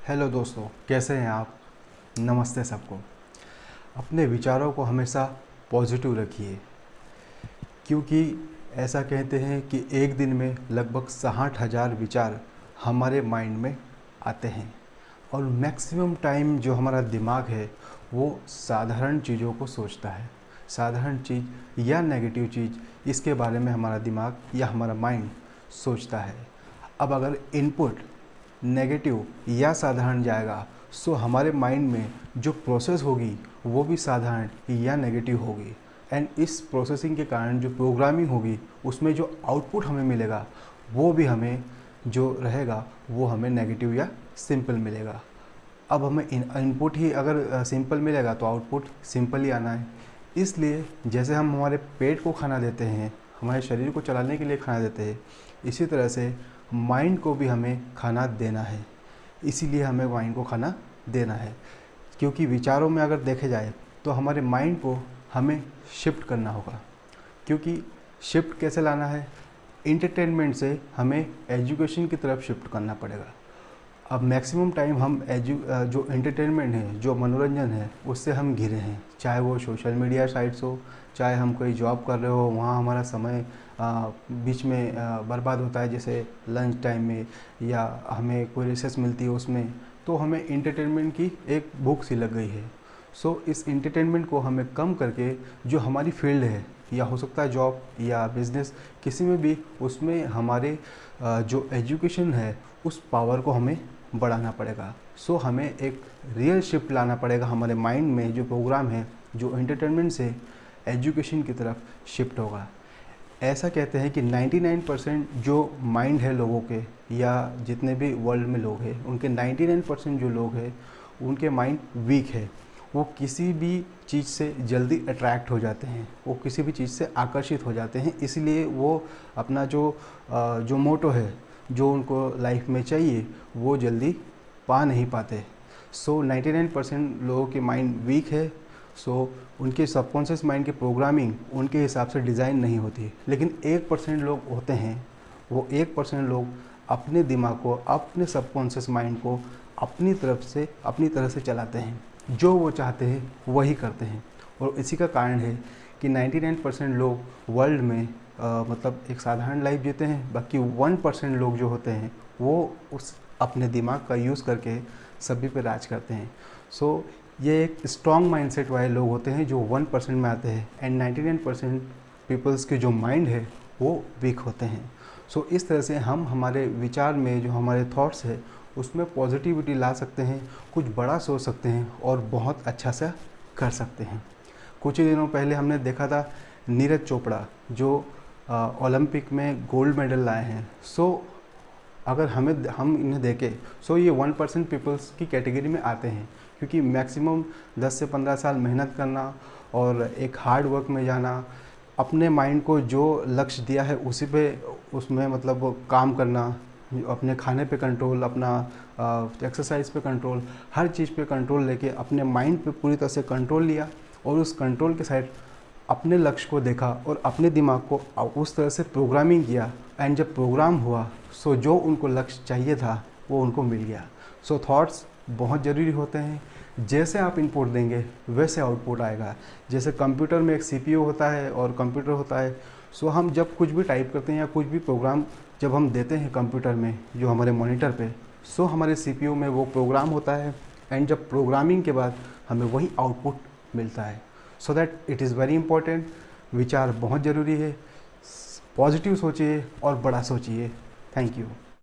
Hello दोस्तों, कैसे हैं आप। नमस्ते सबको। अपने विचारों को हमेशा पॉजिटिव रखिए, क्योंकि ऐसा कहते हैं कि एक दिन में लगभग 60,000 विचार हमारे माइंड में आते हैं और मैक्सिमम टाइम जो हमारा दिमाग है वो साधारण चीज़ों को सोचता है। साधारण चीज़ या नेगेटिव चीज़, इसके बारे में हमारा दिमाग या हमारा माइंड सोचता है। अब अगर इनपुट नेगेटिव या साधारण जाएगा सो हमारे माइंड में जो प्रोसेस होगी वो भी साधारण या नेगेटिव होगी। एंड इस प्रोसेसिंग के कारण जो प्रोग्रामिंग होगी उसमें जो आउटपुट हमें मिलेगा वो भी हमें जो रहेगा वो हमें नेगेटिव या सिंपल मिलेगा। अब हमें इनपुट ही अगर सिंपल मिलेगा तो आउटपुट सिंपल ही आना है। इसलिए जैसे हम हमारे पेट को खाना देते हैं, हमारे शरीर को चलाने के लिए खाना देते हैं, इसी तरह से माइंड को भी हमें खाना देना है। इसीलिए हमें माइंड को खाना देना है, क्योंकि विचारों में अगर देखे जाए तो हमारे माइंड को हमें शिफ्ट करना होगा। क्योंकि शिफ्ट कैसे लाना है, इंटरटेनमेंट से हमें एजुकेशन की तरफ शिफ्ट करना पड़ेगा। अब मैक्सिमम टाइम हम जो एंटरटेनमेंट है, जो मनोरंजन है, उससे हम घिरे हैं। चाहे वो सोशल मीडिया साइट्स हो, चाहे हम कोई जॉब कर रहे हो, वहाँ हमारा समय बीच में बर्बाद होता है, जैसे लंच टाइम में या हमें कोई रिसेस मिलती है उसमें, तो हमें एंटरटेनमेंट की एक भूख सी लग गई है। सो इस एंटरटेनमेंट को हमें कम करके जो हमारी फील्ड है, या हो सकता है जॉब या बिज़नेस, किसी में भी, उसमें हमारे जो एजुकेशन है उस पावर को हमें बढ़ाना पड़ेगा। सो हमें एक रियल शिफ्ट लाना पड़ेगा हमारे माइंड में। जो प्रोग्राम है जो एंटरटेनमेंट से एजुकेशन की तरफ शिफ्ट होगा। ऐसा कहते हैं कि 99% जो माइंड है लोगों के, या जितने भी वर्ल्ड में लोग हैं उनके 99% जो लोग हैं उनके माइंड वीक है। वो किसी भी चीज़ से जल्दी अट्रैक्ट हो जाते हैं, वो किसी भी चीज़ से आकर्षित हो जाते हैं। इसलिए वो अपना जो मोटो है, जो उनको लाइफ में चाहिए, वो जल्दी पा नहीं पाते। सो 99% लोगों की माइंड वीक है। सो उनके सबकॉन्शियस माइंड की प्रोग्रामिंग उनके हिसाब से डिज़ाइन नहीं होती। लेकिन 1% लोग होते हैं, वो 1% लोग अपने दिमाग को, अपने सबकॉन्शियस माइंड को अपनी तरह से चलाते हैं। जो वो चाहते हैं वही करते हैं। और इसी का कारण है कि 99% लोग वर्ल्ड में मतलब एक साधारण लाइफ जीते हैं। बाकी 1% लोग जो होते हैं वो उस अपने दिमाग का यूज़ करके सभी पे राज करते हैं। सो ये एक स्ट्रॉन्ग माइंडसेट वाले लोग होते हैं जो 1% में आते हैं। एंड 99% पीपल्स के जो माइंड है वो वीक होते हैं। सो इस तरह से हम हमारे विचार में, जो हमारे थॉट्स है, उसमें पॉजिटिविटी ला सकते हैं, कुछ बड़ा सोच सकते हैं और बहुत अच्छा सा कर सकते हैं। कुछ ही दिनों पहले हमने देखा था नीरज चोपड़ा जो ओलंपिक में गोल्ड मेडल लाए हैं। सो अगर हम इन्हें देखें, सो ये 1% पीपल्स की कैटेगरी में आते हैं, क्योंकि मैक्सिमम 10 से 15 साल मेहनत करना और एक हार्ड वर्क में जाना, अपने माइंड को जो लक्ष्य दिया है उसी पे, उसमें मतलब काम करना, अपने खाने पे कंट्रोल, अपना एक्सरसाइज पे कंट्रोल, हर चीज़ पे कंट्रोल लेके अपने माइंड पे पूरी तरह से कंट्रोल लिया और उस कंट्रोल के साइड अपने लक्ष्य को देखा और अपने दिमाग को उस तरह से प्रोग्रामिंग किया। एंड जब प्रोग्राम हुआ सो जो उनको लक्ष्य चाहिए था वो उनको मिल गया। सो थॉट्स बहुत ज़रूरी होते हैं। जैसे आप इनपुट देंगे वैसे आउटपुट आएगा। जैसे कंप्यूटर में एक सीपीयू होता है और कंप्यूटर होता है। सो हम जब कुछ भी टाइप करते हैं या कुछ भी प्रोग्राम जब हम देते हैं कंप्यूटर में, जो हमारे मॉनिटर पे, सो हमारे सीपीयू में वो प्रोग्राम होता है। एंड जब प्रोग्रामिंग के बाद हमें वही आउटपुट मिलता है। So that it is very important. विचार बहुत ज़रूरी है। पॉजिटिव सोचिए और बड़ा सोचिए। Thank you.